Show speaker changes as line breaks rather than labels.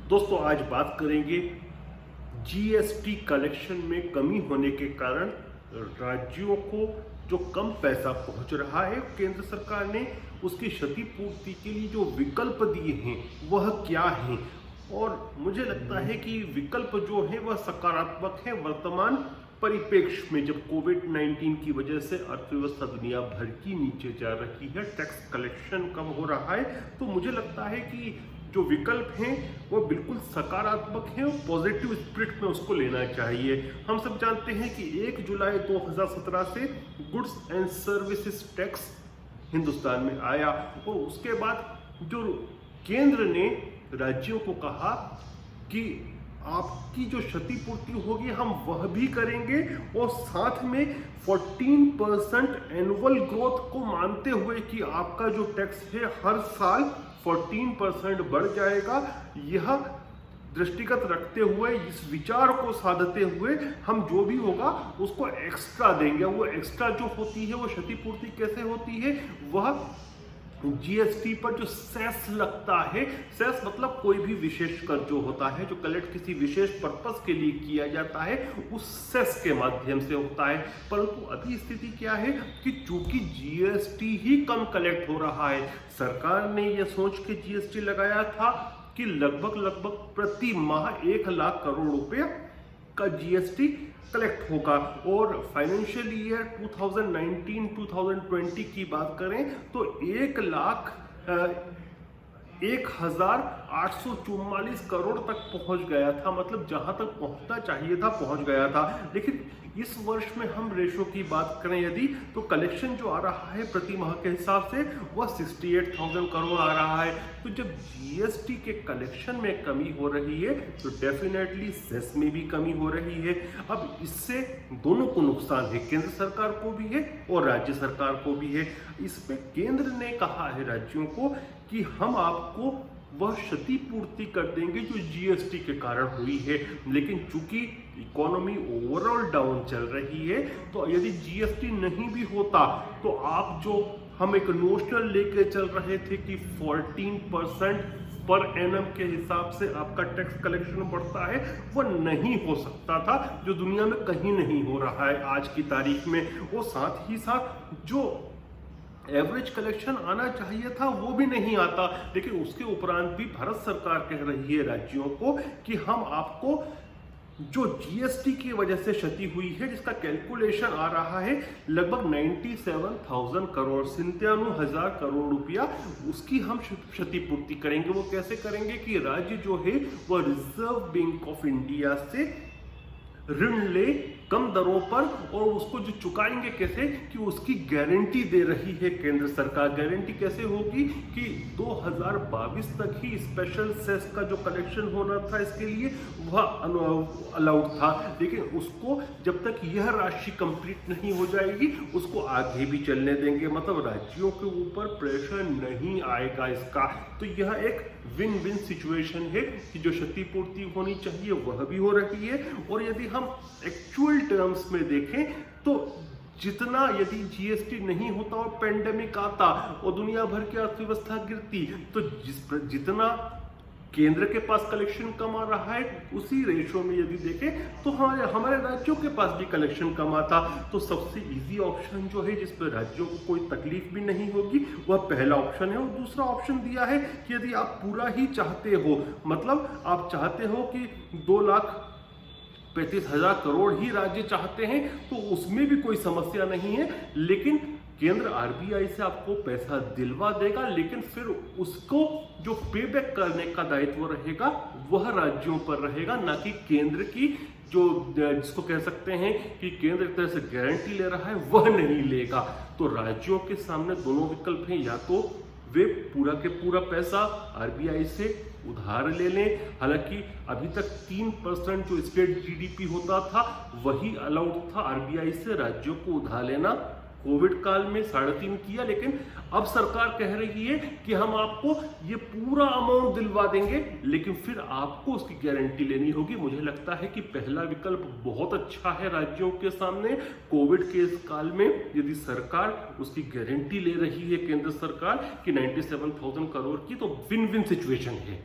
दोस्तों आज बात करेंगे जीएसटी कलेक्शन में कमी होने के कारण राज्यों को जो कम पैसा पहुंच रहा है, केंद्र सरकार ने उसकी क्षतिपूर्ति के लिए जो विकल्प दिए हैं वह क्या हैं। और मुझे लगता है कि विकल्प जो है वह सकारात्मक है। वर्तमान परिप्रेक्ष्य में जब कोविड-19 की वजह से अर्थव्यवस्था दुनिया भर की नीचे जा रही है, टैक्स कलेक्शन कम हो रहा है, तो मुझे लगता है कि जो विकल्प हैं वो बिल्कुल सकारात्मक हैं और पॉजिटिव स्पिरिट में उसको लेना चाहिए। हम सब जानते हैं कि 1 जुलाई 2017 से goods and services tax Hindustan में आया और उसके बाद जो केंद्र ने राज्यों को कहा कि आपकी जो क्षतिपूर्ति होगी हम वह भी करेंगे और साथ में 14% एनुअल ग्रोथ को मानते हुए कि आपका जो टैक्स है हर साल 14% बढ़ जाएगा। यह दृष्टिगत रखते हुए, इस विचार को साधते हुए हम जो भी होगा उसको एक्स्ट्रा देंगे। वो एक्स्ट्रा जो होती है वो क्षतिपूर्ति कैसे होती है, वह जीएसटी पर जो सेस लगता है, सेस मतलब कोई भी विशेष कर जो होता है, जो कलेक्ट किसी विशेष पर्पस के लिए किया जाता है, उस सेस के माध्यम से होता है। परंतु अभी स्थिति क्या है कि चूंकि जीएसटी ही कम कलेक्ट हो रहा है, सरकार ने यह सोच के जीएसटी लगाया था कि लगभग प्रति माह 1 लाख करोड़ रुपए का जीएसटी कलेक्ट होगा। और फाइनेंशियल ईयर 2019-2020 की बात करें तो 1,0844 करोड़ तक पहुंच गया था। मतलब जहां तक पहुंचना चाहिए था पहुंच गया था। लेकिन इस वर्ष में हम रेशो की बात करें यदि, तो कलेक्शन जो आ रहा है प्रति माह के हिसाब से वह 68,000 करोड़ आ रहा है। तो जब जीएसटी के कलेक्शन में कमी हो रही है तो डेफिनेटली सेस में भी कमी हो रही है। अब इससे दोनों को नुकसान है, केंद्र सरकार को भी है और राज्य सरकार को भी है। इसमें केंद्र ने कहा है राज्यों को कि हम आपको वह क्षतिपूर्ति कर देंगे जो जीएसटी के कारण हुई है। लेकिन चूंकि इकोनॉमी ओवरऑल डाउन चल रही है, तो यदि जीएसटी नहीं भी होता तो आप जो हम एक नोशनल लेके चल रहे थे कि 14% पर एनम के हिसाब से आपका टैक्स कलेक्शन बढ़ता है, वह नहीं हो सकता था, जो दुनिया में कहीं नहीं हो रहा है आज की तारीख में। वो साथ ही साथ जो एवरेज कलेक्शन आना चाहिए था वो भी नहीं आता। लेकिन उसके उपरांत भी भारत सरकार कह रही है राज्यों को कि हम आपको जो जीएसटी की वजह से क्षति हुई है, जिसका कैलकुलेशन आ रहा है लगभग 97,000 करोड़ 97,000 करोड़ रुपया, उसकी हम क्षतिपूर्ति करेंगे। वो कैसे करेंगे कि राज्य जो है वह रिजर्व बैंक ऑफ इंडिया से ऋण ले कम दरों पर और उसको जो चुकाएंगे कैसे कि उसकी गारंटी दे रही है केंद्र सरकार। गारंटी कैसे होगी कि 2022 तक ही स्पेशल सेस का जो कलेक्शन होना था इसके लिए वह अलाउड था, लेकिन उसको जब तक यह राशि कंप्लीट नहीं हो जाएगी उसको आगे भी चलने देंगे। मतलब राज्यों के ऊपर प्रेशर नहीं आएगा इसका। तो यह एक विन विन सिचुएशन है कि जो क्षतिपूर्ति होनी चाहिए वह भी हो रही है। और यदि हम एक्चुअल टर्म्स में देखें तो जितना यदि जीएसटी नहीं होता और पेंडेमिक आता और दुनिया भर की अर्थव्यवस्था गिरती, तो जितना केंद्र के पास कलेक्शन कम आ रहा है उसी रेशो में यदि देखें तो हमारे राज्यों के पास भी कलेक्शन कम आता। तो सबसे इजी ऑप्शन जो है जिस पर राज्यों को कोई तकलीफ भी नहीं होगी वह पहला ऑप्शन है। और दूसरा ऑप्शन दिया है कि यदि आप पूरा ही चाहते हो, मतलब आप चाहते हो कि 2,35,000 करोड़ ही राज्य चाहते हैं, तो उसमें भी कोई समस्या नहीं है। लेकिन केंद्र आरबीआई से आपको पैसा दिलवा देगा, लेकिन फिर उसको जो पेबैक करने का दायित्व रहेगा वह राज्यों पर रहेगा, ना कि केंद्र की जो जिसको कह सकते हैं कि केंद्र एक तरह से गारंटी ले रहा है वह नहीं लेगा। तो राज्यों के सामने दोनों विकल्प हैं, या तो वे पूरा के पूरा पैसा आरबीआई से उधार ले लें। हालांकि अभी तक 3% जो स्टेट जीडीपी होता था वही अलाउड था आरबीआई से राज्यों को उधार लेना। कोविड काल में 3.5 किया, लेकिन अब सरकार कह रही है कि हम आपको ये पूरा अमाउंट दिलवा देंगे, लेकिन फिर आपको उसकी गारंटी लेनी होगी। मुझे लगता है कि पहला विकल्प बहुत अच्छा है राज्यों के सामने। कोविड के इस काल में यदि सरकार उसकी गारंटी ले रही है केंद्र सरकार की 97,000 करोड़ की, तो विन विन सिचुएशन है।